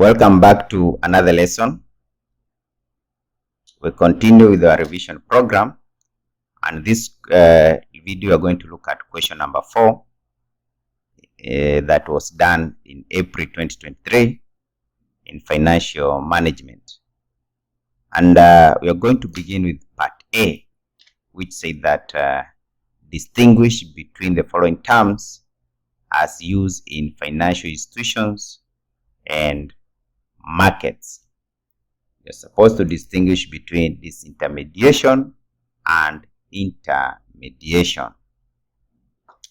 Welcome back to another lesson. We continue with our revision program, and this video we are going to look at question number 4 that was done in April 2023 in financial management. And we are going to begin with part A, which said that distinguish between the following terms as used in financial institutions and markets. You're supposed to distinguish between disintermediation and intermediation.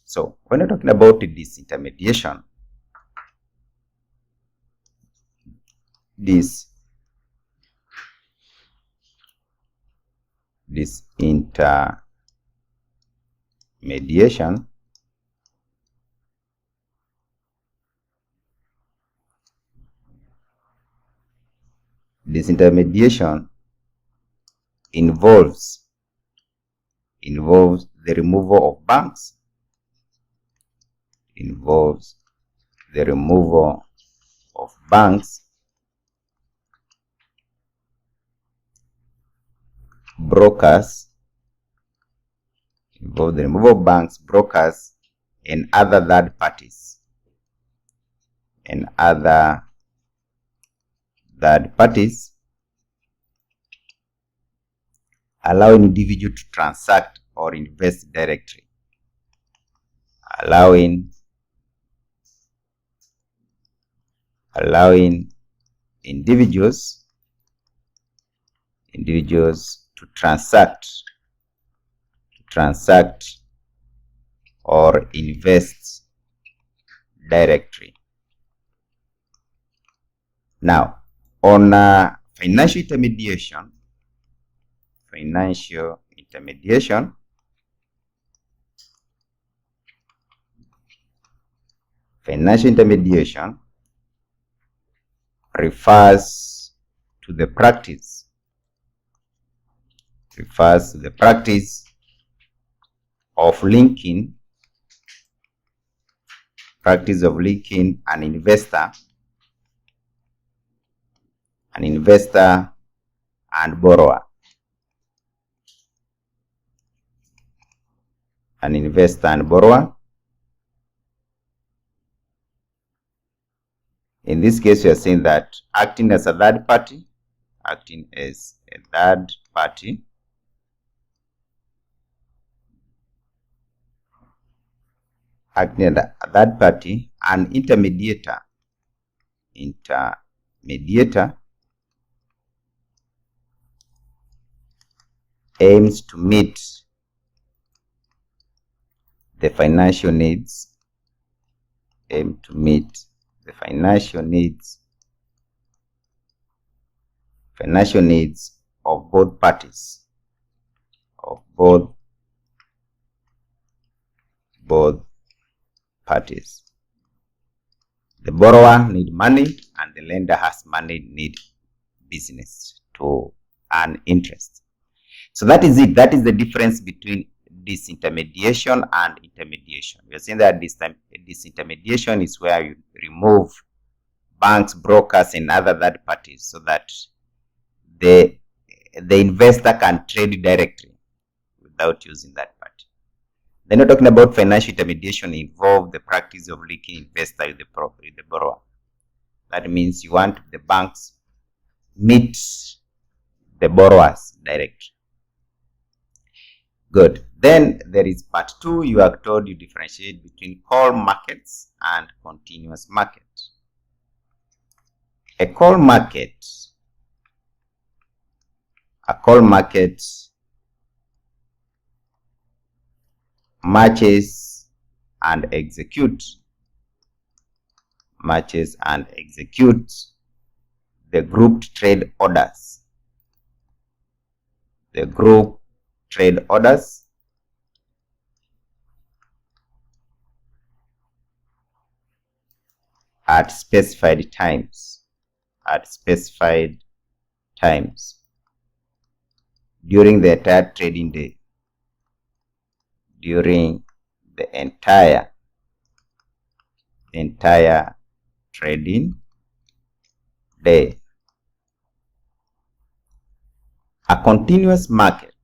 So when we're talking about disintermediation, disintermediation involves the removal of banks, brokers, and other third parties, allowing individual to transact or invest directly. Allowing individuals to transact or invest directly. Now, on financial intermediation, refers to the practice of linking an investor and borrower. In this case, we are saying that acting as a third party, an intermediator aims to meet the financial needs of both parties, The borrower need money and the lender has money, need business to earn interest. So that is it. That is the difference between disintermediation and intermediation. We are saying that disintermediation is where you remove banks, brokers, and other third parties so that the investor can trade directly without using that party. Then we're talking about financial intermediation involve the practice of linking investor with the borrower. That means you want the banks meet the borrowers directly. Good. Then there is part 2. You are told you differentiate between call markets and continuous market. A call market matches and executes the grouped trade orders. At specified times during the entire trading day. Entire trading day. A continuous market.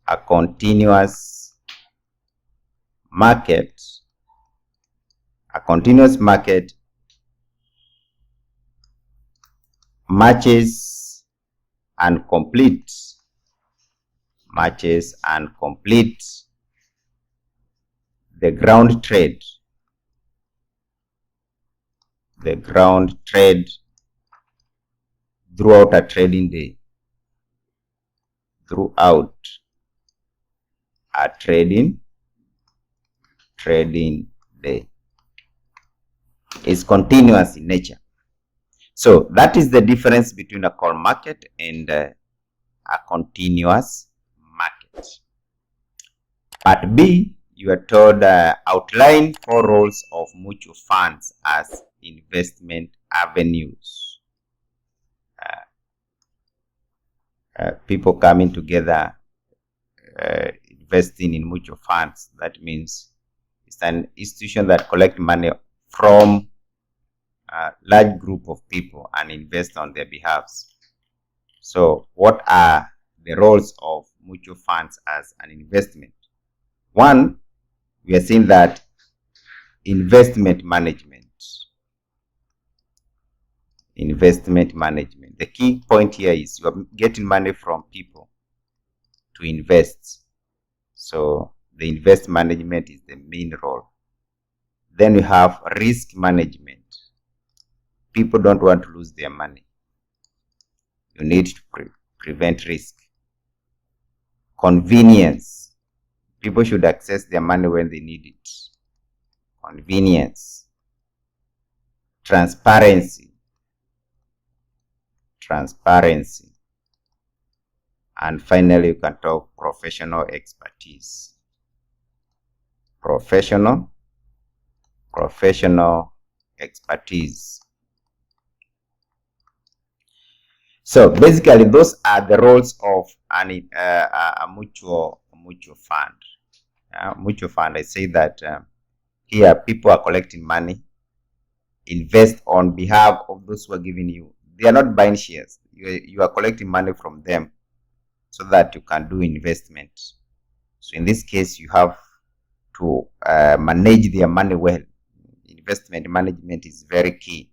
A continuous market. A continuous market matches and completes the ground trade throughout a trading day. Trading day is continuous in nature. So that is the difference between a call market and a continuous market. Part B, you are told outline 4 roles of mutual funds as investment avenues. People coming together, investing in mutual funds. That means it's an institution that collects money from a large group of people and invest on their behalves. So what are the roles of mutual funds as an investment? One, we are seeing that investment management. The key point here is you are getting money from people to invest. So the invest management is the main role. Then we have risk management. People don't want to lose their money. You need to prevent risk. Convenience. People should access their money when they need it. Convenience. Transparency. And finally, you can talk professional expertise. Professional expertise. So basically, those are the roles of a mutual fund. Mutual fund. I say that here people are collecting money, invest on behalf of those who are giving you. They are not buying shares. You are collecting money from them so that you can do investment. So in this case, you have to manage their money well. Investment management is very key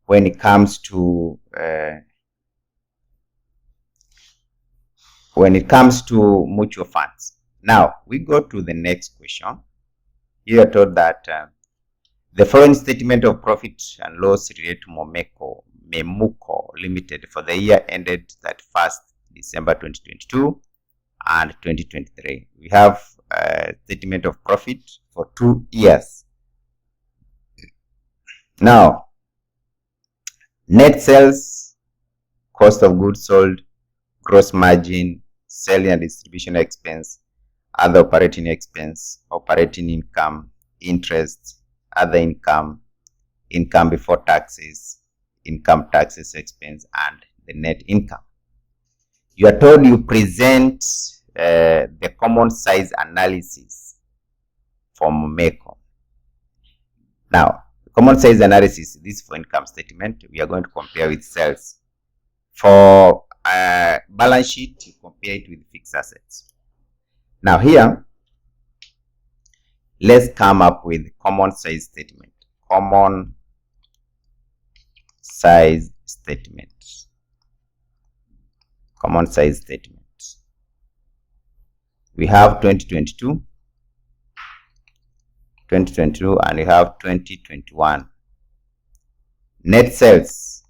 when it comes to mutual funds. Now we go to the next question. You are told that the following statement of profit and loss related to Memuco Limited for the year ended 31st December 2022 and 2023. We have a statement of profit for 2 years. Now, net sales, cost of goods sold, gross margin, selling and distribution expense, other operating expense, operating income, interest, other income, income before taxes, income taxes expense, and the net income. You are told you present the common size analysis for Memuco. Now, common size analysis, this is for income statement. We are going to compare with sales. For balance sheet, you compare it with fixed assets. Now here, let's come up with common size statement. Common size statement. Common size statement. We have 2022, and we have 2021. Net sales.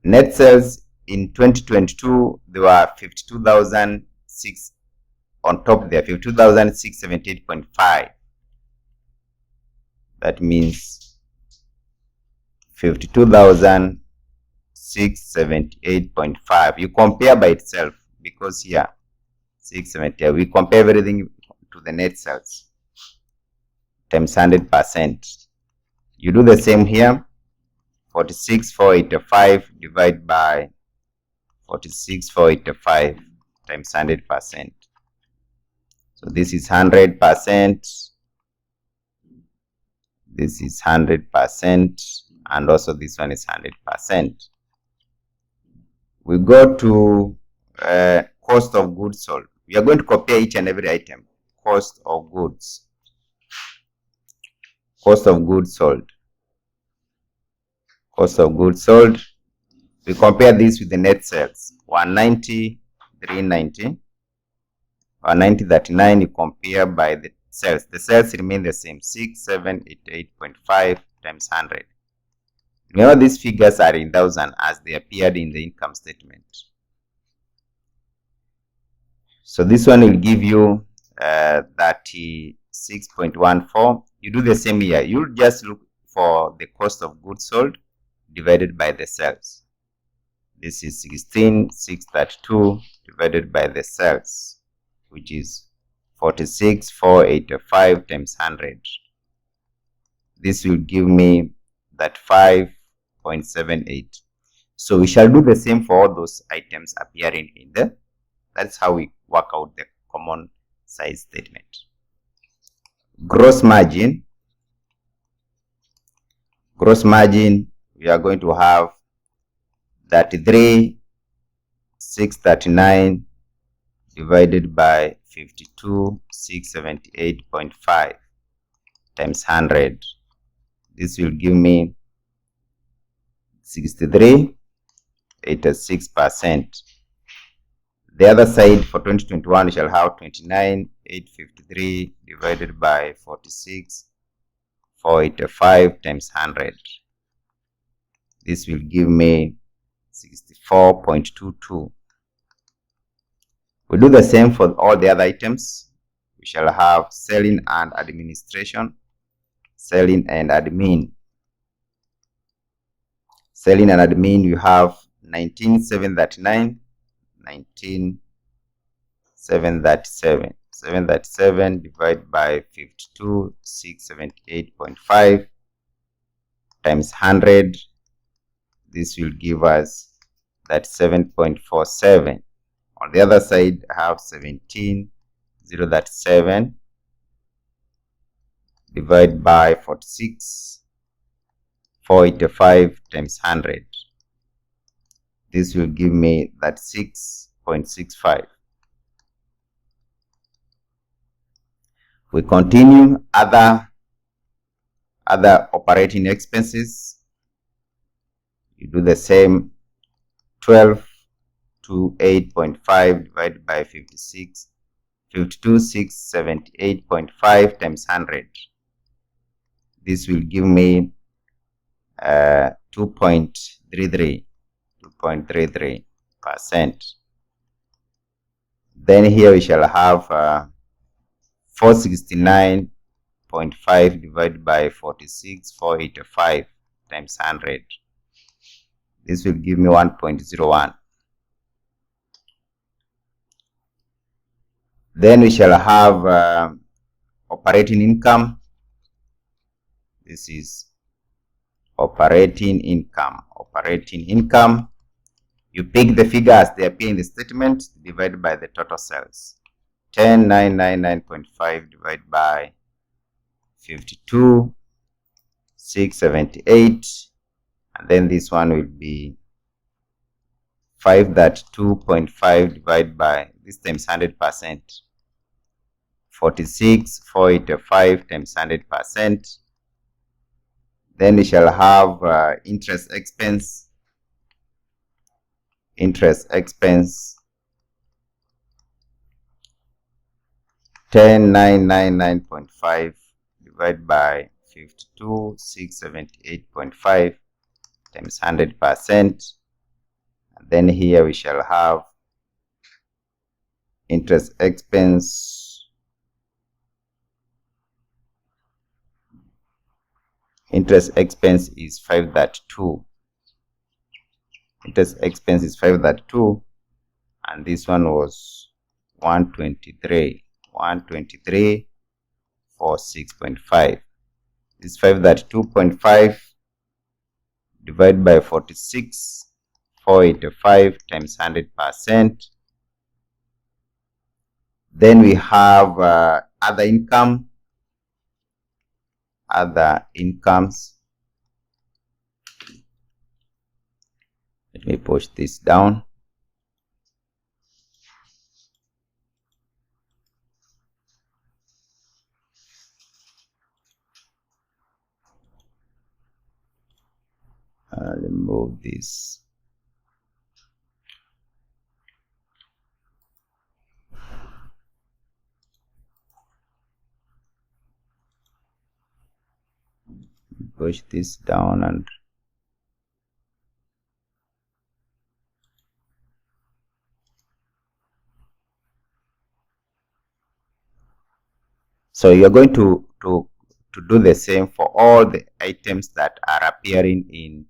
Net sales in 2022, there were 52,006 on top there, 52,678.5. That means 52,678.5. You compare by itself because here 670. We compare everything to the net sales times 100%. You do the same here. 46,485 divided by 46,485 times 100%. So this is 100%. This is 100%, and also this one is 100%. We go to cost of goods sold. We are going to compare each and every item. Cost of goods. Cost of goods sold. Cost of goods sold. We compare this with the net sales. 190, 390. 190.39 you compare by the sales. The sales remain the same. 6788.5 times 100. Remember, these figures are in thousand as they appeared in the income statement. So this one will give you 36.14. You do the same here. You'll just look for the cost of goods sold divided by the sales. This is 16,632 divided by the sales, which is 46,485 times 100. This will give me that 5.78. So we shall do the same for all those items appearing in the. That's how we work out the common size statement. Gross margin. Gross margin, we are going to have 33,639 divided by 52,678.5 times 100. This will give me 63.86%. The other side for 2021 we shall have 29,853 divided by 46,485 times 100. This will give me 64.22. We do the same for all the other items. We shall have selling and administration. Selling and admin. Selling and admin, you have 19,739. 19,737. 737 divided by 52,678.5 times 100. This will give us that 7.47. On the other side, I have 17,037 divided by 46,485 times 100. This will give me that 6.65. We continue other operating expenses. You do the same. 12 to 8.5 divided by 52,678.5 times 100. This will give me 2.33%. Then here we shall have 469.5 divided by 46,485 times 100. This will give me 1.01. Then we shall have operating income. This is operating income. Operating income. You pick the figure as they appear in the statement divided by the total sales. 10,999.5 divided by 52,678, and then this one will be 532.5 divided by, this times 100%, 46,485 times 100%. Then we shall have interest expense. Interest expense 10,999.5 divided by 52,678.5 times 100%. And then here we shall have interest expense. Interest expense is 532. Interest expense is 532, and this one was 123 for 6.5. This 532.5 divided by 46,485 times 100%. Then we have other income. other incomes. Let me push this down. Remove this. Push this down and so you're going to do the same for all the items that are appearing in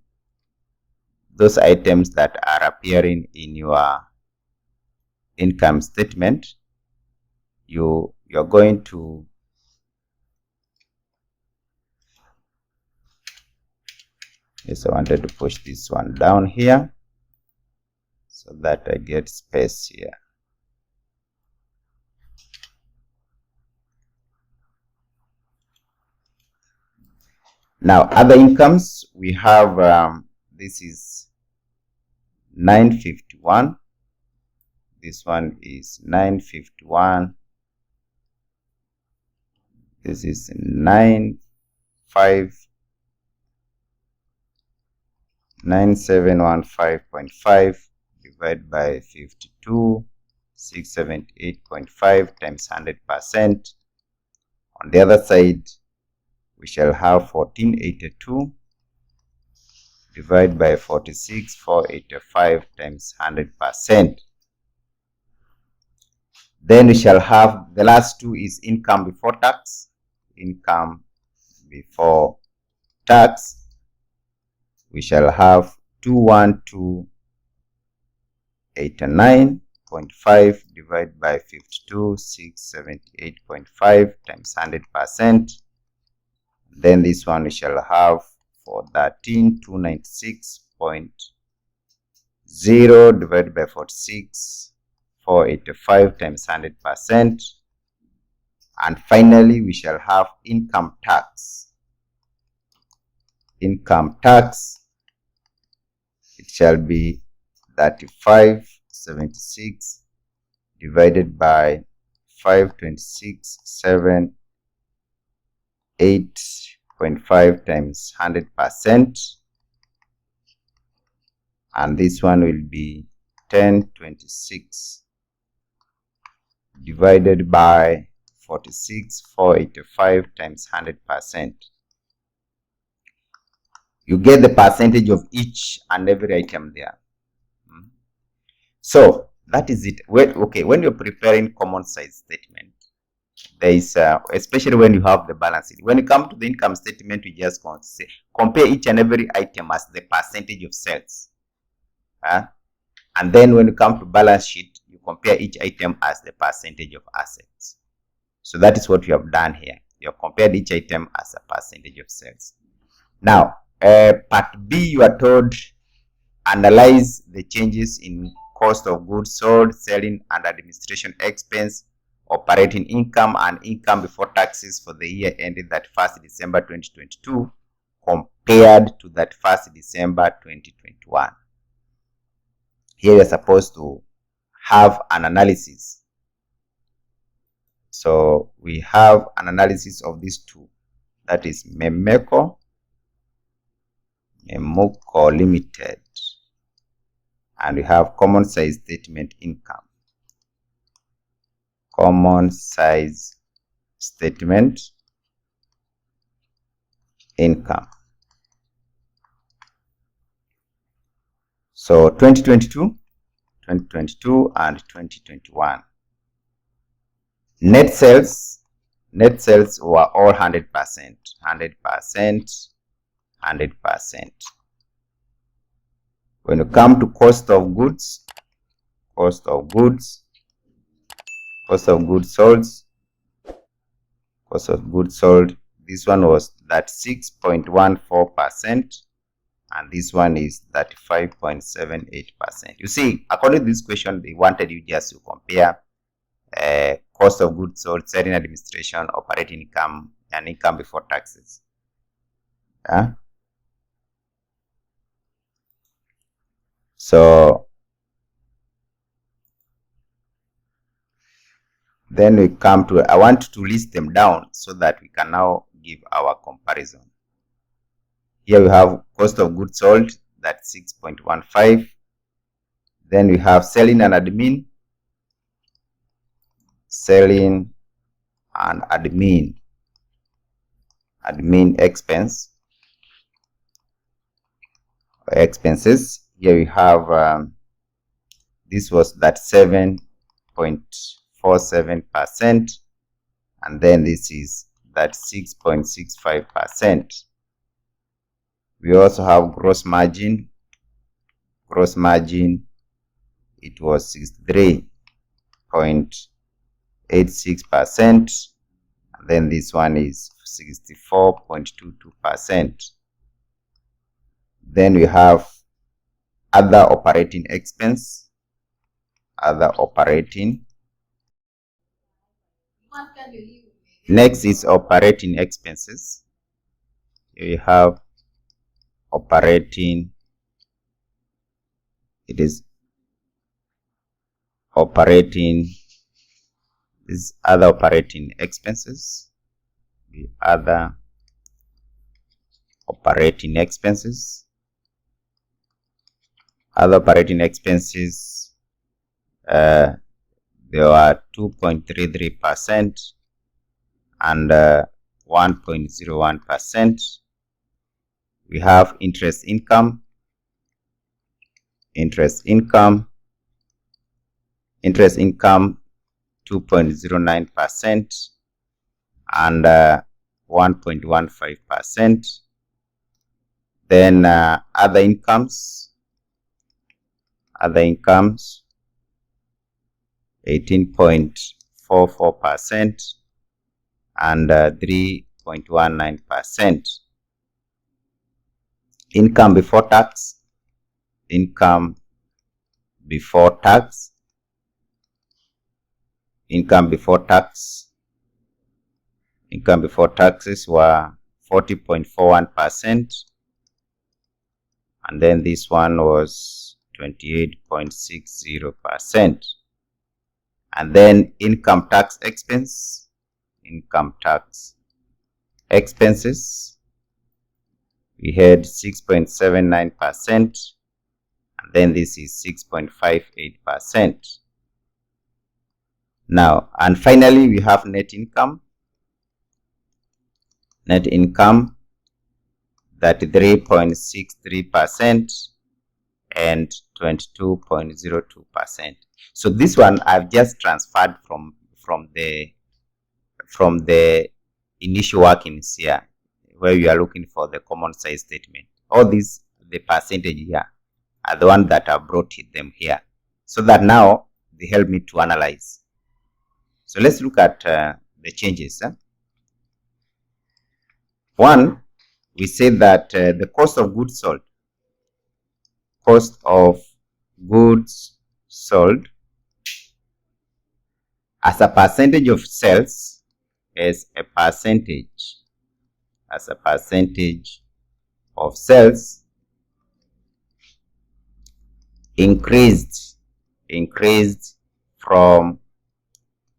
those items that are appearing in your income statement. You're going to yes, I wanted to push this one down here so that I get space here. Now, other incomes, we have this is 951. This one is 951. This is 9715.5 divided by 52, 678.5 times 100%. On the other side, we shall have 1482 divided by 46,485 times 100%. Then we shall have the last two is income before tax. Income before tax. We shall have 21289.5 divided by 52, 678.5 times 100%. Then this one we shall have for 13296.0 divided by 46,485 times 100%. And finally, we shall have income tax. Income tax, it shall be 3576 divided by 526,708.5 times 100%. And this one will be 1026 divided by 46,485 times 100%. You get the percentage of each and every item there. So that is it. When you're preparing common size statement, there is especially when you have the balance sheet. When you come to the income statement, you just want to say compare each and every item as the percentage of sales. And then when you come to balance sheet, you compare each item as the percentage of assets. So that is what you have done here. You have compared each item as a percentage of sales. Now, part B, you are told analyze the changes in cost of goods sold, selling and administration expense, operating income and income before taxes for the year ended 31st December 2022 compared to 31st December 2021. Here you're supposed to have an analysis. So we have an analysis of these two. That is Memuco Limited. And we have common size statement income. Common size statement income. So 2022 and 2021. Net sales were all 100%. When you come to cost of goods sold, this one was that 6.14%, and this one is 35.78%. You see, according to this question, they wanted you just to compare cost of goods sold, selling administration, operating income, and income before taxes. So then we come to, I want to list them down so that we can now give our comparison. Here we have cost of goods sold, that's 6.15. Then we have selling and admin, admin expenses. Here we have this was that 7.47%, and then this is that 6.65%. We also have gross margin. Gross margin, it was 63.86%, and then this one is 64.22%. Then we have other operating expense, Next is operating expenses. Here we have operating, it is operating, these other operating expenses, the other operating expenses. Other operating expenses, there were 2.33% and 1.01%. We have interest income, 2.09% and 1.15%. Then other incomes, 18.44% and 3.19%. Income before tax, taxes were 40.41%, and then this one was 28.60%. And then income tax expenses, we had 6.79%, and then this is 6.58%. Now, and finally, we have net income, 33.63% and 22.02%. So this one I've just transferred from the initial workings here, where you are looking for the common size statement. All these, the percentage here, are the ones that I brought them here, so that now they help me to analyze. So let's look at the changes. One, we say that the cost of goods sold as a percentage of sales, increased from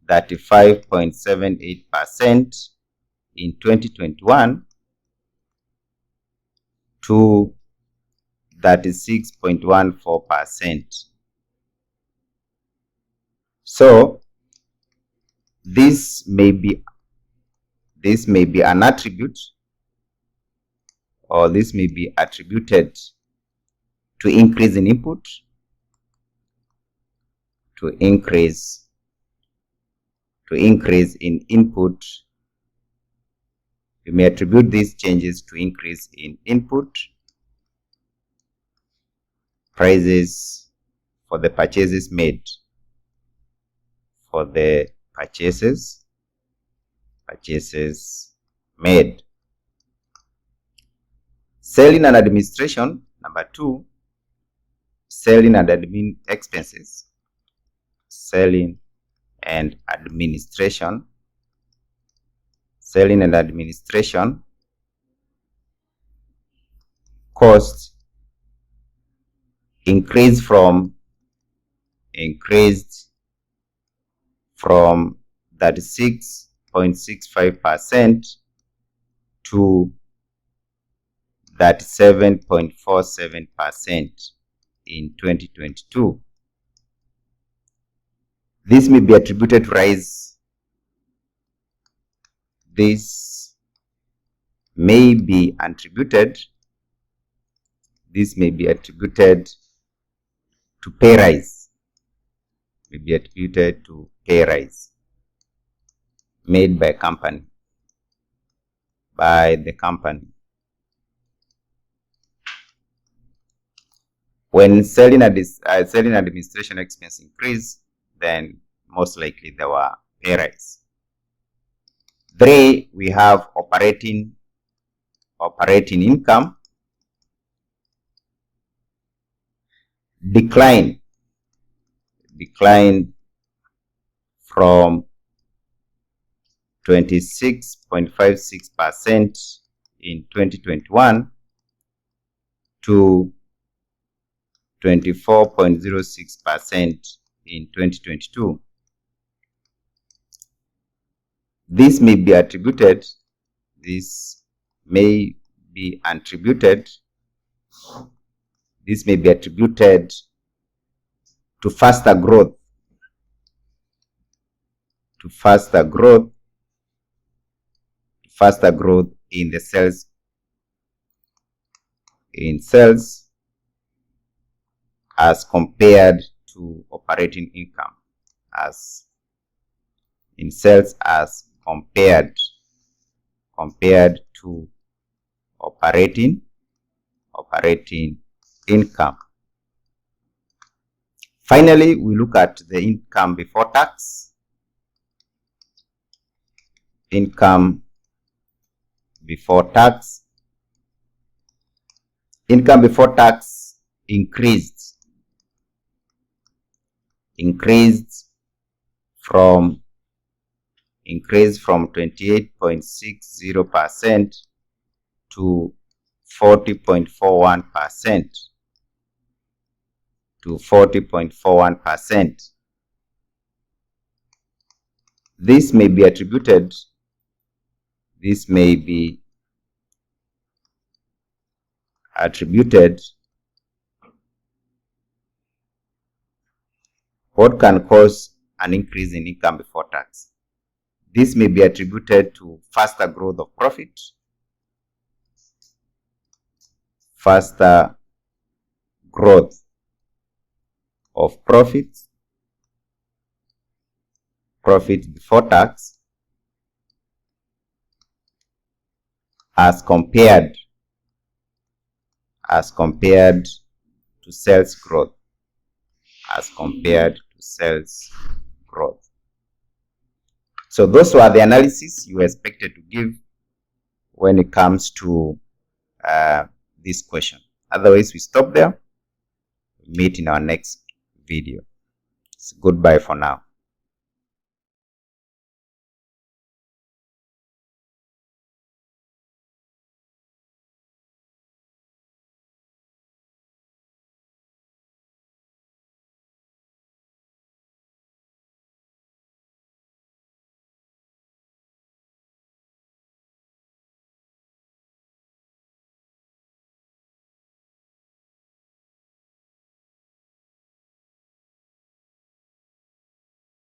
35.78% in 2021 to 36.14%. So this may be an attribute, or this may be attributed to increase in input, to increase in input. You may attribute these changes to increase in input prices for the purchases made, Selling and administration, number 2, selling and admin expenses. Selling and administration cost increased from 36.65% to 37.47% in 2022. This may be attributed to rise. This may be attributed to pay rise. Made by the company. When selling administration expense increase, then most likely there were pay rise. 3, we have operating income declined from 26.56% in 2021 to 24.06% in 2022. This may be attributed to faster growth in the sales as compared to operating income, compared to operating income. Finally, we look at the income before tax. Income before tax increased from 28.60% to 40.41%. This may be attributed what can cause an increase in income before tax? This may be attributed to faster growth of profit, profit before tax as compared to sales growth. So those were the analysis you were expected to give when it comes to this question. Otherwise, we stop there. Meet in our next video. So goodbye for now.